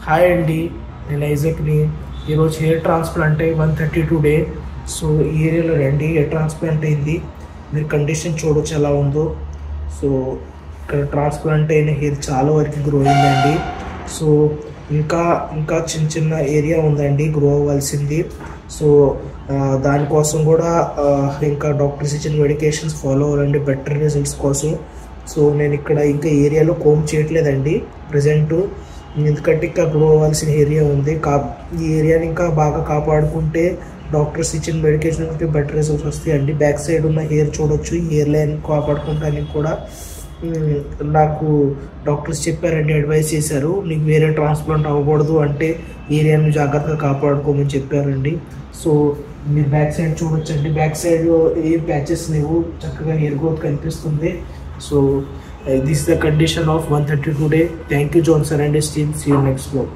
Hi అండి, నేను ఐజక్ని. ఈరోజు హెయిర్ ట్రాన్స్ప్లాంట్ అయ్యి 132 డే. సో ఈ ఏరియాలో రండి, హెయిర్ ట్రాన్స్ప్లాంట్ అయింది. మీరు కండిషన్ చూడొచ్చు ఎలా ఉందో. సో ఇక్కడ ట్రాన్స్ప్లాంట్ అయిన హెయిర్ చాలా వరకు గ్రో అయిందండి. సో ఇంకా ఇంకా చిన్న చిన్న ఏరియా ఉందండి గ్రో అవ్వాల్సింది. సో దానికోసం కూడా ఇంకా డాక్టర్స్ ఇచ్చిన మెడికేషన్స్ ఫాలో అవ్వాలండి బెటర్ రిజల్ట్స్ కోసం. సో నేను ఇక్కడ ఇంకా ఏరియాలో కోమ్ చేయట్లేదండి ప్రజెంట్, ఎందుకంటే ఇంకా గ్రో అవ్వాల్సిన ఏరియా ఉంది. ఈ ఏరియాని ఇంకా బాగా కాపాడుకుంటే డాక్టర్స్ ఇచ్చిన మెడికేషన్ బెటర్ రిజల్ట్స్ వస్తాయండి. బ్యాక్ సైడ్ ఉన్న హెయిర్ చూడొచ్చు, ఈ హెయిర్ లైన్ కాపాడుకుంటానికి కూడా నాకు డాక్టర్స్ చెప్పారండి, అడ్వైస్ చేశారు. నీకు వేరే ట్రాన్స్ప్లాంట్ అవ్వకూడదు అంటే ఏరియాను జాగ్రత్తగా కాపాడుకోమని చెప్పారండి. సో మీరు బ్యాక్ సైడ్ చూడొచ్చండి, బ్యాక్ సైడ్ ఏ ప్యాచెస్ లేవు, చక్కగా హెయిర్ గ్రోత్ కనిపిస్తుంది. So this is the condition of 132 day. Thank you Johnson and his team. See you next vlog.